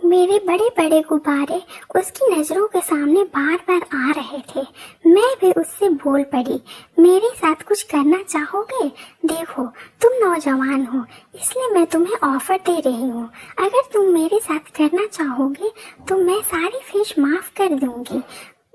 मेरे बड़े बड़े गुब्बारे उसकी नजरों के सामने बार बार आ रहे थे। मैं भी उससे बोल पड़ी, मेरे साथ कुछ करना चाहोगे? देखो, तुम नौजवान हो, इसलिए मैं तुम्हें ऑफर दे रही हूँ। अगर तुम मेरे साथ करना चाहोगे तो मैं सारी फीस माफ कर दूंगी।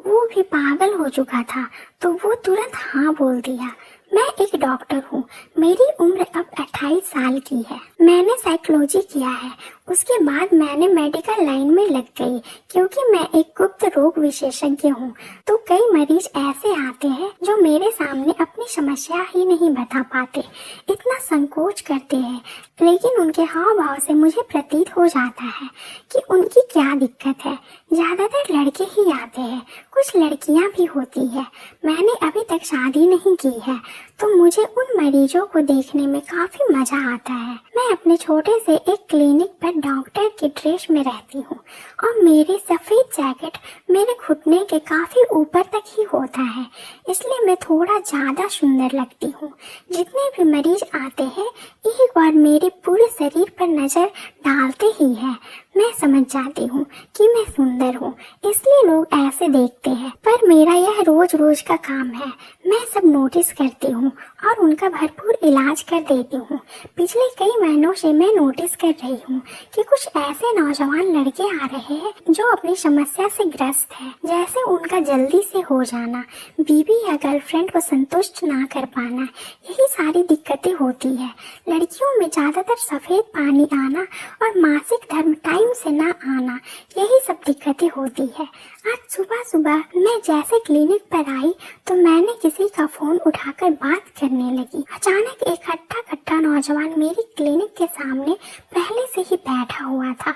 वो भी पागल हो चुका था तो वो तुरंत हाँ बोल दिया। मैं एक डॉक्टर हूँ, मेरी उम्र अब 28 साल की है। मैंने साइकोलॉजी किया है, उसके बाद मैंने मेडिकल लाइन में लग गई क्योंकि मैं एक गुप्त रोग विशेषज्ञ हूँ। तो कई मरीज ऐसे आते हैं जो मेरे सामने अपनी समस्या ही नहीं बता पाते, इतना संकोच करते हैं, लेकिन उनके हाव भाव से मुझे प्रतीत हो जाता है कि उनकी क्या दिक्कत है। ज्यादातर लड़के ही आते हैं, कुछ लड़कियां भी होती है। मैंने अभी तक शादी नहीं की है तो मुझे उन मरीजों को देखने में काफी मजा आता है। मैं अपने छोटे से एक क्लिनिक पर डॉक्टर की ड्रेस में रहती हूँ और मेरी सफेद जैकेट मेरे घुटने के काफी ऊपर तक ही होता है, इसलिए मैं थोड़ा ज्यादा सुंदर लगती हूँ। जितने भी मरीज आते हैं एक बार मेरे पूरे शरीर पर नजर डालते ही है, मैं समझ जाती हूँ कि मैं सुंदर हूँ, इसलिए लोग ऐसे देखते हैं। पर मेरा यह रोज रोज का काम है, मैं सब नोटिस करती हूँ और उनका भरपूर इलाज कर देती हूँ। पिछले कई महीनों से मैं नोटिस कर रही हूँ कि कुछ ऐसे नौजवान लड़के आ रहे हैं जो अपनी समस्या से ग्रस्त है, जैसे उनका जल्दी से हो जाना, बीवी या गर्लफ्रेंड को संतुष्ट ना कर पाना, यही सारी दिक्कतें होती है। लड़कियों में ज्यादातर सफेद पानी आना और मासिक धर्म टाइम से ना आना, यही सब दिक्कतें होती है। आज सुबह सुबह मैं जैसे क्लिनिक पर आई तो मैंने किसी का फोन उठाकर बात करने लगी। अचानक एक हट्टा कट्टा नौजवान मेरी क्लिनिक के सामने पहले से ही बैठा हुआ था।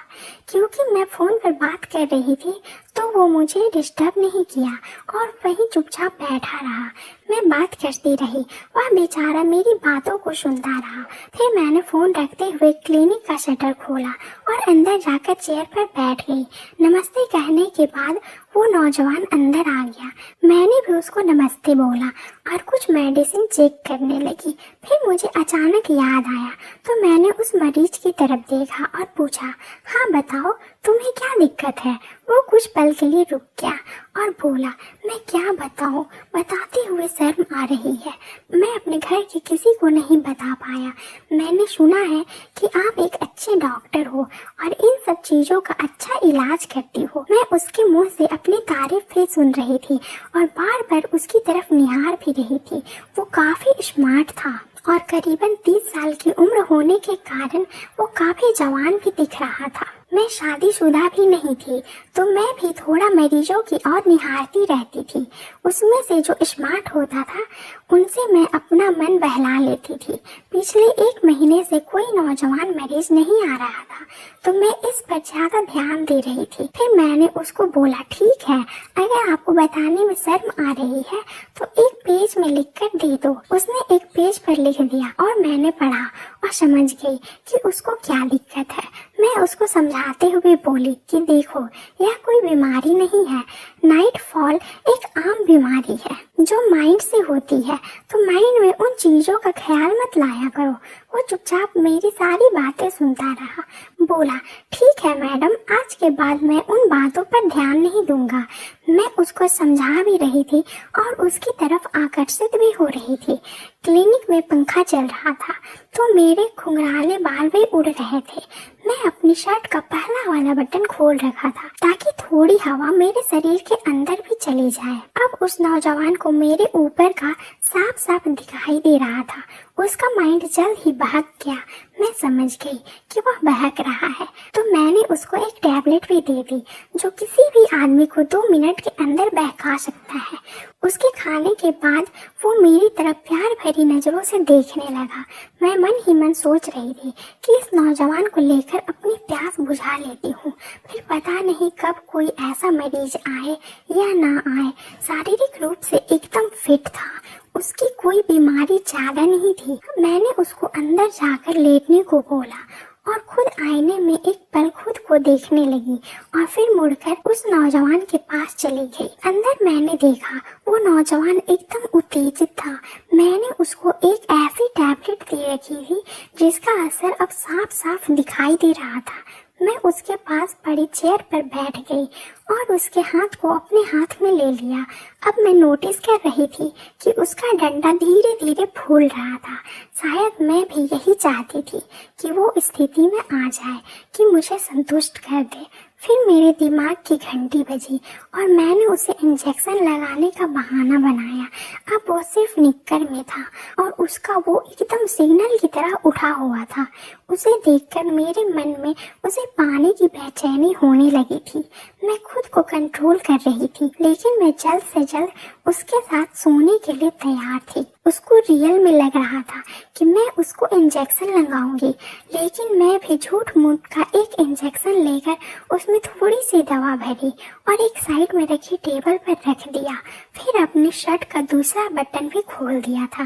क्योंकि मैं फोन पर बात कर रही थी तो वो मुझे डिस्टर्ब नहीं किया और वहीं चुपचाप बैठा रहा। मैं बात करती रही, वह बेचारा मेरी बातों को सुनता रहा। फिर मैंने फोन रखते हुए क्लिनिक का शटर खोला और अंदर जाकर चेयर पर बैठ गई। नमस्ते कहने के बाद वो नौजवान अंदर आ गया। मैंने भी उसको नमस्ते बोला और कुछ मेडिसिन चेक करने लगी। फिर मुझे अचानक याद आया तो मैंने उस मरीज की तरफ देखा और पूछा, हाँ बताओ, तुम्हें क्या दिक्कत है? वो कुछ पल के लिए रुक गया और बोला, मैं क्या बताऊं, बताते हुए शर्म आ रही है। मैं अपने घर के किसी को नहीं बता पाया। मैंने सुना है कि आप एक अच्छे डॉक्टर हो और इन सब चीजों का अच्छा इलाज करती हो। मैं उसके मुंह से अपनी तारीफ भी सुन रही थी और बार बार उसकी तरफ निहार भी रही थी। वो काफी स्मार्ट था और करीबन 30 साल की उम्र होने के कारण वो काफी जवान भी दिख रहा था। मैं शादीशुदा भी नहीं थी तो मैं भी थोड़ा मरीजों की और निहारती रहती थी। उसमें से जो स्मार्ट होता था उनसे मैं अपना मन बहला लेती थी। पिछले 1 महीने से कोई नौजवान मरीज नहीं आ रहा था तो मैं इस पर ज्यादा ध्यान दे रही थी। फिर मैंने उसको बोला, ठीक है, अगर आपको बताने में शर्म आ रही है तो एक पेज में लिख कर दे दो। उसने एक पेज पर लिख दिया और मैंने पढ़ा और समझ गई कि उसको क्या दिक्कत है। मैं उसको समझाते हुए बोली कि देखो, यह कोई बीमारी नहीं है। नाइट फॉल एक आम बीमारी है जो माइंड से होती है, तो माइंड में उन चीजों का ख्याल मत लाया करो। वो चुपचाप मेरी सारी बातें सुनता रहा। बोला, ठीक है मैडम, आज के बाद मैं उन बातों पर ध्यान नहीं दूंगा। मैं उसको समझा भी रही थी और उसकी तरफ आकर्षित भी हो रही थी। क्लिनिक में पंखा चल रहा था तो मेरे घुंघराले बाल भी उड़ रहे थे। मैं अपनी शर्ट का पहला वाला बटन खोल रखा था ताकि थोड़ी हवा मेरे शरीर के अंदर भी चली जाए। अब उस नौजवान को मेरे ऊपर का साफ साफ दिखाई दे रहा था। उसका माइंड जल्द ही बहक गया। मैं समझ गई कि वह बहक रहा है तो मैंने उसको एक टैबलेट भी दे दी जो किसी भी आदमी को 2 मिनट के अंदर बहका सकता है। उसके खाने के बाद वो मेरी तरफ प्यार भरी नजरों से देखने लगा। मैं मन ही मन सोच रही थी कि इस नौजवान को लेकर अपनी प्यास बुझा लेती हूँ। फिर पता नहीं कब कोई ऐसा मरीज आए या ना आए। शारीरिक रूप से एकदम फिट था, उसकी कोई बीमारी ज्यादा नहीं थी। मैंने उसको अंदर जाकर लेटने को बोला और खुद आईने में एक पल खुद को देखने लगी और फिर मुड़कर उस नौजवान के पास चली गई। अंदर मैंने देखा वो नौजवान एकदम उत्तेजित था। मैंने उसको एक ऐसी टैबलेट दे रखी थी जिसका असर अब साफ साफ दिखाई दे रहा था। मैं उसके पास पड़ी चेयर पर बैठ गई और उसके हाथ को अपने हाथ में ले लिया। अब मैं नोटिस कर रही थी कि उसका डंडा धीरे धीरे फूल रहा था। शायद मैं भी यही चाहती थी कि वो स्थिति में आ जाए कि मुझे संतुष्ट कर दे। फिर मेरे दिमाग की घंटी बजी और मैंने उसे इंजेक्शन लगाने का बहाना बनाया। अब वो सिर्फ निक्कर में था और उसका वो एकदम सिग्नल की तरह उठा हुआ था। उसे देखकर मेरे मन में उसे पाने की बेचैनी होने लगी थी। मैं खुद को कंट्रोल कर रही थी, लेकिन मैं जल्द से जल्द उसके साथ सोने के लिए तैयार थी। उसको रियल में लग रहा था कि मैं उसको इंजेक्शन लगाऊंगी, लेकिन मैं भी झूठ मूठ का एक इंजेक्शन लेकर उसमें थोड़ी सी दवा भरी और एक साइड में रखी टेबल पर रख दिया। फिर अपने शर्ट का दूसरा बटन भी खोल दिया था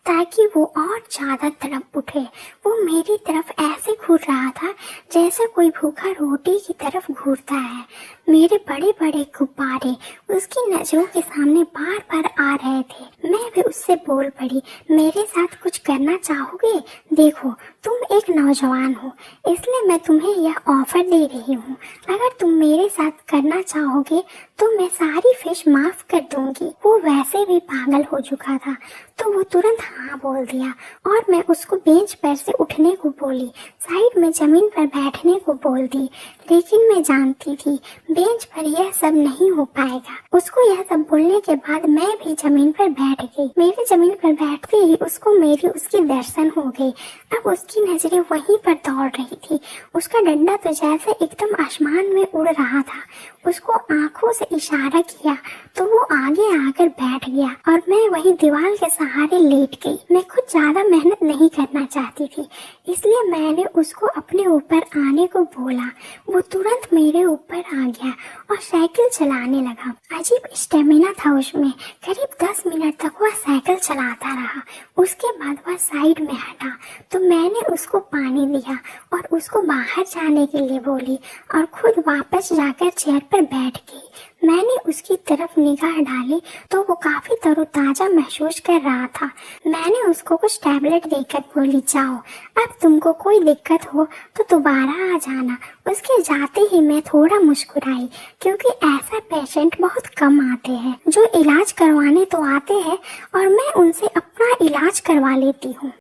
ताकि वो और ज्यादा तड़प उठे। वो मेरी तरफ ऐसे घूर रहा था जैसे कोई भूखा रोटी की तरफ घूरता है। मेरे बड़े बड़े गुब्बारे उसकी नजरों के सामने बार बार आ रहे थे। मैं भी उससे बोल पड़ी, मेरे साथ कुछ करना चाहोगे? देखो, तुम एक नौजवान हो, इसलिए मैं तुम्हें यह ऑफर दे रही हूँ। अगर तुम मेरे साथ करना चाहोगे तो मैं सारी फिश माफ कर दूंगी। वो वैसे भी पागल हो चुका था, तो वो तुरंत हाँ बोल दिया और मैं उसको बेंच पर से उठने को बोली, साइड में जमीन पर बैठने को बोल दी। लेकिन मैं जानती थी बेंच पर यह सब नहीं हो पाएगा। उसको यह सब बोलने के बाद मैं भी जमीन पर बैठ गई। मेरे जमीन पर बैठते ही उसको मेरी उसकी दर्शन हो गई। अब उसकी नजरें वहीं पर दौड़ रही थी। उसका डंडा तो जैसे एकदम आसमान में उड़ रहा था। उसको आंखों से इशारा किया तो वो आगे आकर बैठ गया और मैं वहीं दीवार के सहारे लेट गई। मैं खुद ज्यादा मेहनत नहीं करना चाहती थी, इसलिए मैंने उसको अपने ऊपर आने को बोला। वो तुरंत मेरे ऊपर आ गया और साइकिल चलाने लगा। अजीब स्टेमिना था उसमें। करीब 10 मिनट तक वह साइकिल चलाता रहा। उसके बाद वह साइड में हटा तो मैंने उसको पानी दिया और उसको बाहर जाने के लिए बोली और खुद वापस जाकर चेयर पर बैठ गई। मैंने उसकी तरफ निगाह डाली तो वो काफी तरोताजा महसूस कर रहा था। मैंने उसको कुछ टैबलेट देकर बोली, जाओ, अब तुमको कोई दिक्कत हो तो दोबारा आ जाना। उसके जाते ही मैं थोड़ा मुस्कुराई, क्योंकि ऐसा पेशेंट बहुत कम आते हैं जो इलाज करवाने तो आते हैं और मैं उनसे अपना इलाज करवा लेती हूँ।